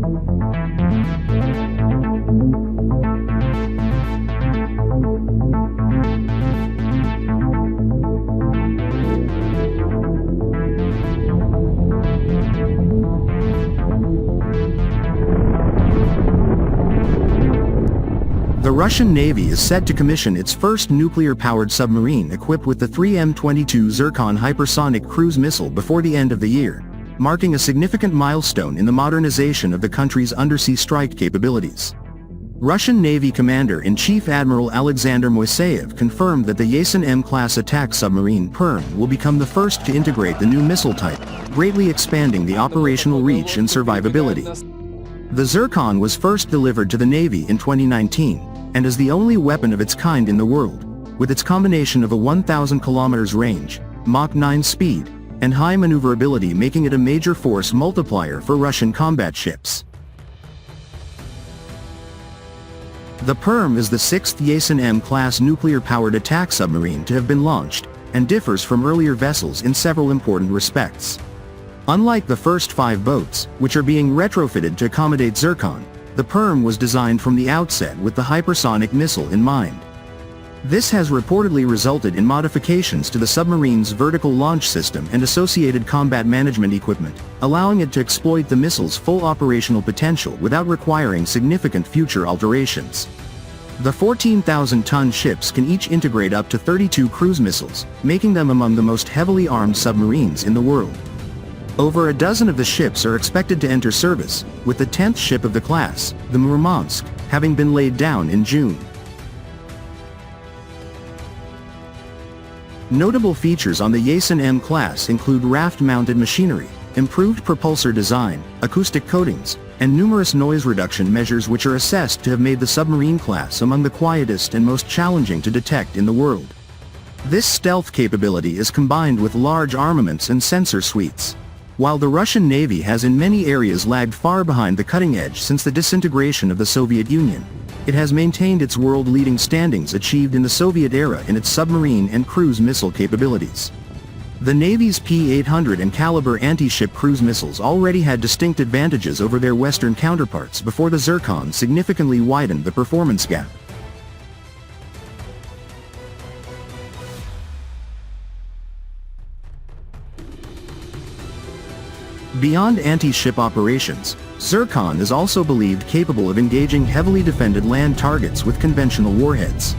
The Russian Navy is set to commission its first nuclear-powered submarine equipped with the 3M-22 Zircon hypersonic cruise missile before the end of the year, marking a significant milestone in the modernization of the country's undersea strike capabilities. Russian Navy Commander-in-Chief Admiral Alexander Moiseyev confirmed that the yasen-m class attack submarine Perm will become the first to integrate the new missile type, greatly expanding the operational reach and survivability. The Zircon was first delivered to the Navy in 2019, and is the only weapon of its kind in the world, with its combination of a 1,000 km range, Mach 9 speed, and high maneuverability making it a major force multiplier for Russian combat ships. The Perm is the sixth yasen-m class nuclear-powered attack submarine to have been launched, and differs from earlier vessels in several important respects. Unlike the first 5 boats, which are being retrofitted to accommodate Zircon, the Perm was designed from the outset with the hypersonic missile in mind. This has reportedly resulted in modifications to the submarine's vertical launch system and associated combat management equipment, allowing it to exploit the missile's full operational potential without requiring significant future alterations. The 14,000-ton ships can each integrate up to 32 cruise missiles, making them among the most heavily armed submarines in the world. Over a dozen of the ships are expected to enter service, with the 10th ship of the class, the Murmansk, having been laid down in June. Notable features on the yasen-m class include raft-mounted machinery, improved propulsor design, acoustic coatings, and numerous noise reduction measures which are assessed to have made the submarine class among the quietest and most challenging to detect in the world. This stealth capability is combined with large armaments and sensor suites. While the Russian Navy has in many areas lagged far behind the cutting edge since the disintegration of the Soviet Union, it has maintained its world-leading standings achieved in the Soviet era in its submarine and cruise missile capabilities. The Navy's P-800 and Kalibr anti-ship cruise missiles already had distinct advantages over their Western counterparts before the Zircon significantly widened the performance gap. Beyond anti-ship operations, Zircon is also believed capable of engaging heavily defended land targets with conventional warheads.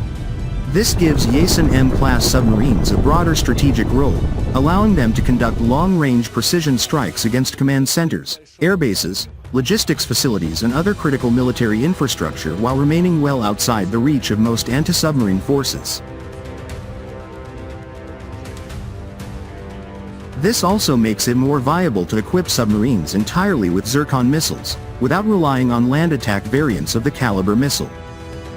This gives yasen-m class submarines a broader strategic role, allowing them to conduct long-range precision strikes against command centers, air bases, logistics facilities and other critical military infrastructure while remaining well outside the reach of most anti-submarine forces. This also makes it more viable to equip submarines entirely with Zircon missiles, without relying on land attack variants of the Kalibr missile.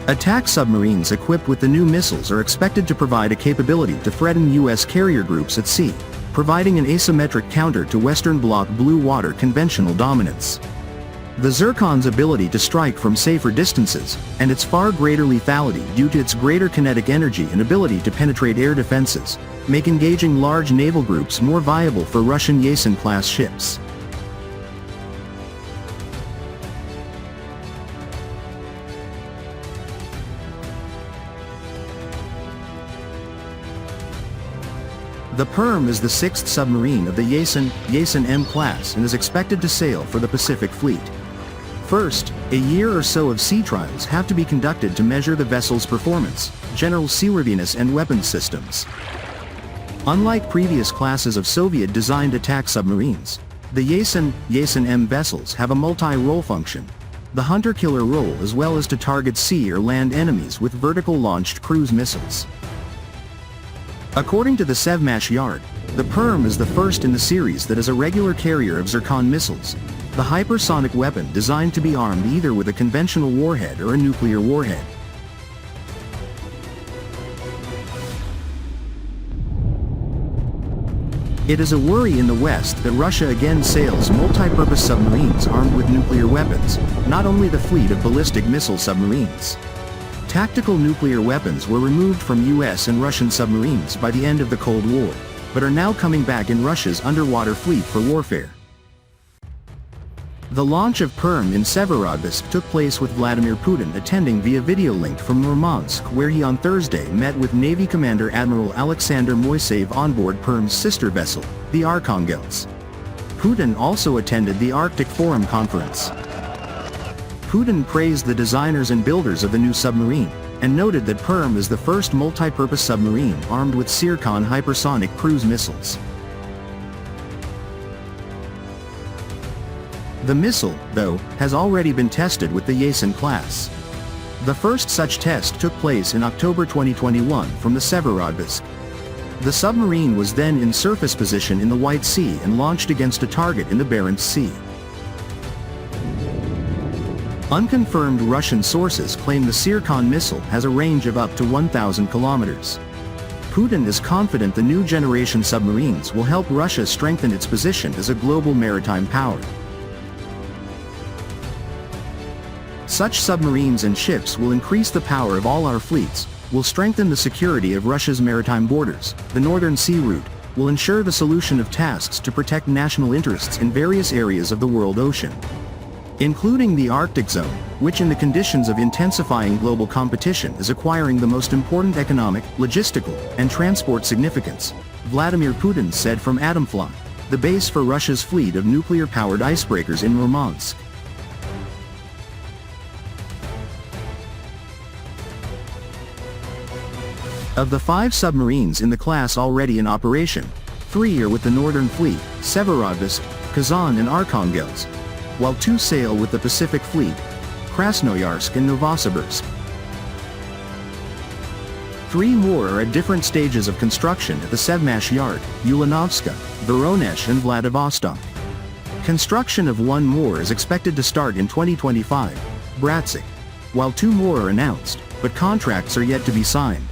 Attack submarines equipped with the new missiles are expected to provide a capability to threaten U.S. carrier groups at sea, providing an asymmetric counter to Western Bloc blue water conventional dominance. The Zircon's ability to strike from safer distances, and its far greater lethality due to its greater kinetic energy and ability to penetrate air defenses, make engaging large naval groups more viable for Russian yasen-class ships. The Perm is the sixth submarine of the yasen-m class and is expected to sail for the Pacific Fleet. First, a year or so of sea trials have to be conducted to measure the vessel's performance, general seaworthiness and weapons systems. Unlike previous classes of Soviet-designed attack submarines, the yasen-m vessels have a multi-role function, the hunter-killer role as well as to target sea or land enemies with vertical-launched cruise missiles. According to the Sevmash Yard, the Perm is the first in the series that is a regular carrier of Zircon missiles, the hypersonic weapon designed to be armed either with a conventional warhead or a nuclear warhead. It is a worry in the West that Russia again sails multi-purpose submarines armed with nuclear weapons, not only the fleet of ballistic missile submarines. Tactical nuclear weapons were removed from US and Russian submarines by the end of the Cold War, but are now coming back in Russia's underwater fleet for warfare. The launch of Perm in Severodvinsk took place with Vladimir Putin attending via video link from Murmansk, where he on Thursday met with Navy Commander Admiral Alexander Moiseev on board Perm's sister vessel, the Arkhangels. Putin also attended the Arctic Forum conference. Putin praised the designers and builders of the new submarine, and noted that Perm is the first multi-purpose submarine armed with Zircon hypersonic cruise missiles. The missile, though, has already been tested with the Yasen class. The first such test took place in October 2021 from the Severodvinsk. The submarine was then in surface position in the White Sea and launched against a target in the Barents Sea. Unconfirmed Russian sources claim the Zircon missile has a range of up to 1,000 kilometers. Putin is confident the new generation submarines will help Russia strengthen its position as a global maritime power. Such submarines and ships will increase the power of all our fleets, will strengthen the security of Russia's maritime borders, the Northern Sea route, will ensure the solution of tasks to protect national interests in various areas of the world ocean, including the Arctic zone, which in the conditions of intensifying global competition is acquiring the most important economic, logistical, and transport significance, Vladimir Putin said from Atomfly, the base for Russia's fleet of nuclear-powered icebreakers in Murmansk. Of the 5 submarines in the class already in operation, 3 are with the Northern Fleet, Severodvinsk, Kazan and Arkhangels, while 2 sail with the Pacific Fleet, Krasnoyarsk and Novosibirsk. 3 more are at different stages of construction at the Sevmash Yard, Ulanovska, Voronezh and Vladivostok. Construction of 1 more is expected to start in 2025, Bratsk, while 2 more are announced, but contracts are yet to be signed.